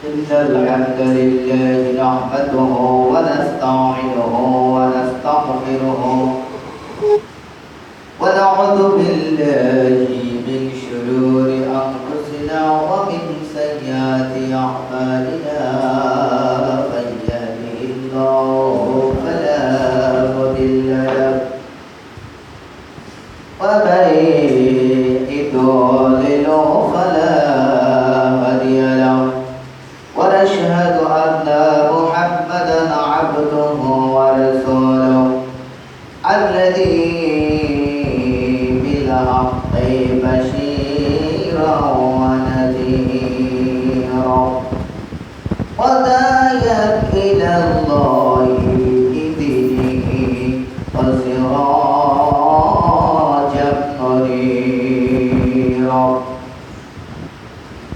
إن الحمد لله نحمده ونستعينه ونستغفره ونعوذ بالله من شرور أنفسنا ومن سيئات أعمالنا من يهده الله فلا مضل له ومن يضلل فلا هادي له ونشهد أن محمدا عبده ورسوله الذي بالحق بشيرا ونذيرا وداعيا إلى الله بإذنه وسراجا منيرا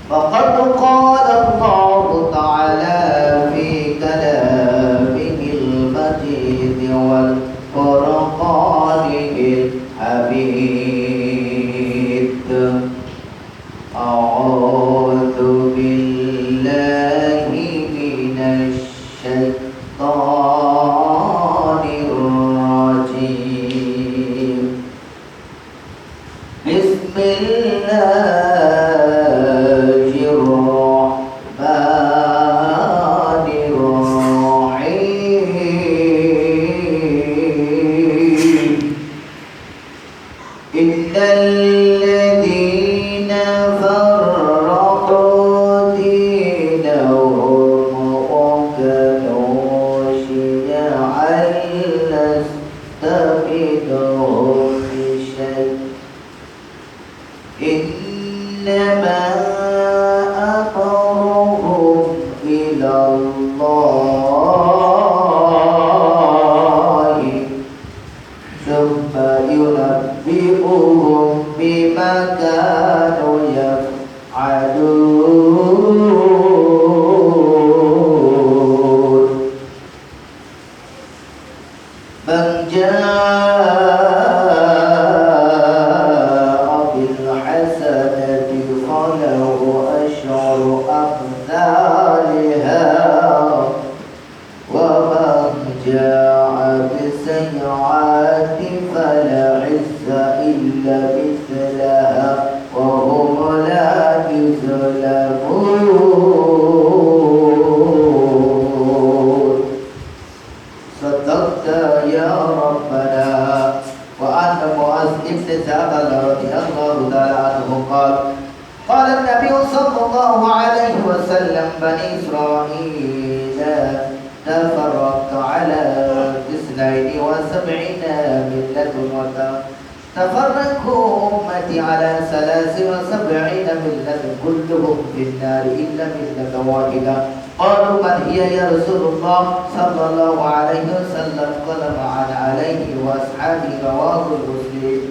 فقد قال الله تعالى في كلامه المجيد والفرقانه الحميد أعوذ بالله من الشيطان الرجيم بسم الله الرحمن الرحيم إن الذين فرقوا دينهم وكانوا شيعا لست منهم بشيء إنما أمرهم إلى الله ثم ينبئهم بما كانوا يفعلون من جاء بالحسنة فله أشر أمثالها ومن جاء بالسيئات فلا عز إلا مثلها وهم لا يظلمون صدقت يا ربنا. وعن معاذ بن جبل رضي الله تعالى عنه قال قال النبي صلى الله عليه وسلم بني إسرائيل تفرقت على 72 ملة تفرقوا أمتي على 73 ملة كلهم في النار إلا ملة واحدة قالوا من هي يا رسول الله صلى الله عليه وسلم قال معن عليه وأصحابه رواه مسلم.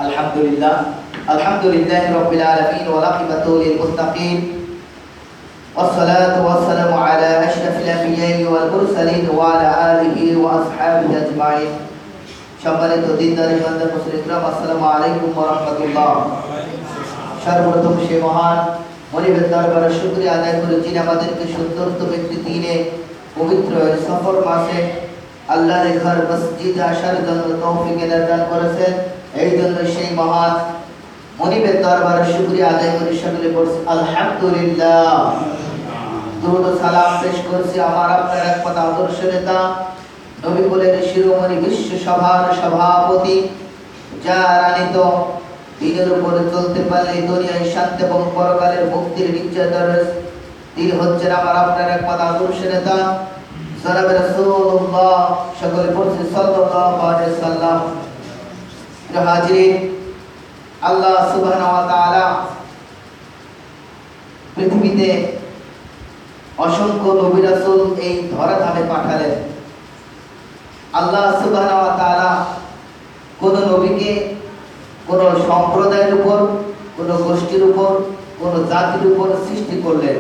الحمد لله رب العالمين والعاقبة للمتقين والصلاة والسلام على أشرف الأنبياء والمرسلين وعلى آله وأصحابه أجمعين. সম্মানিত দিনদার ইমানদার মুসলিমরা আসসালামু আলাইকুম ওয়া রাহমাতুল্লাহ। সর্বপ্রথম সে মহান মনিবের দরবারে শুকরিয়া আদায় করি যিনি আমাদেরকে সুন্দরতম একটি দিনে পবিত্র সফর মাসে আল্লাহর ঘর মসজিদে আসার জন্য তৌফিক দান করেছেন। এই জন্য সেই মহান মনিবের দরবারে শুকরিয়া আদায় করি সকলে বলছি আলহামদুলিল্লাহ। দুরূদ ও সালাম পেশ করছি আমার আপনার একমাত্র আদর্শ নেতা নবী কুলের শিরোমণি বিশ্ব সভার সভাপতি যার আনিত দিনের উপরে চলতে পারলে দুনিয়ায় শান্তি এবং পরকালের মুক্তির নিশ্চয়তা রয়েছে। তিনি হচ্ছেন আমার আপনার একমাত্র আদর্শ নেতা জনাব রাসূলুল্লাহ সকলে বলছি সাল্লাল্লাহু আলাইহি সাল্লাম। হাজিরিন, আল্লাহ সুবহানাহু ওয়া তাআলা পৃথিবীতে অসংখ্য নবী রাসূল এই ধরাধামে পাঠালেন। আল্লাহ সুবহানাহু ওয়া তাআলা কোন নবীকে কোন সম্প্রদায়ের উপর, কোন গোষ্ঠীর উপর, কোন জাতির উপর সৃষ্টি করলেন,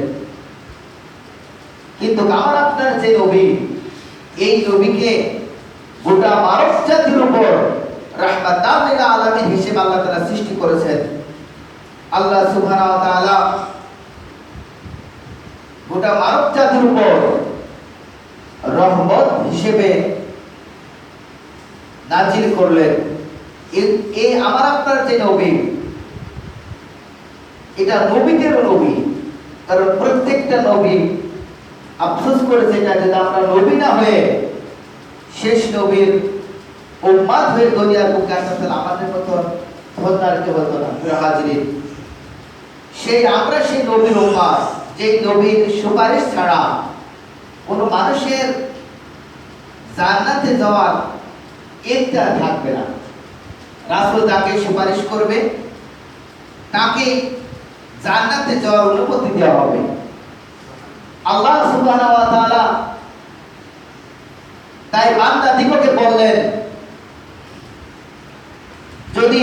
কিন্তু আমার আপনার যে নবী, এই নবীকে গোটা মানব জাতির উপর রাহমাতাল লিল আলামিন হিসেবে আল্লাহ তাআলা সৃষ্টি করেছেন। আল্লাহ সুবহানাহু ওয়া তাআলা গোটা মানব জাতির উপর রহমত হিসেবে নাজিল করলেন। এই আমার আপনার যে নবী, এটা নবীদের নবী, কারণ প্রত্যেকটা নবী আফসোস করেছে এটা যদি আমরা নবী না হয়ে শেষ নবীর উম্মাত হয়ে দুনিয়ার বুকে আসতেন আমাদের মতো ধন্যার কেউ হতো না। হাজিরিন, আমরা সেই নবীর উম্মাত, যে নবীর সুপারিশ ছাড়া কোনো মানুষের জান্নাতে যাওয়ার ইচ্ছা থাকবে না। রাসূল তাকে সুপারিশ করবে, তাকে জান্নাতে যাওয়ার অনুমতি দেওয়া হবে। আল্লাহ সুবহানাহু ওয়া তাআলা তাই বান্দা দিগকে বললেন, যদি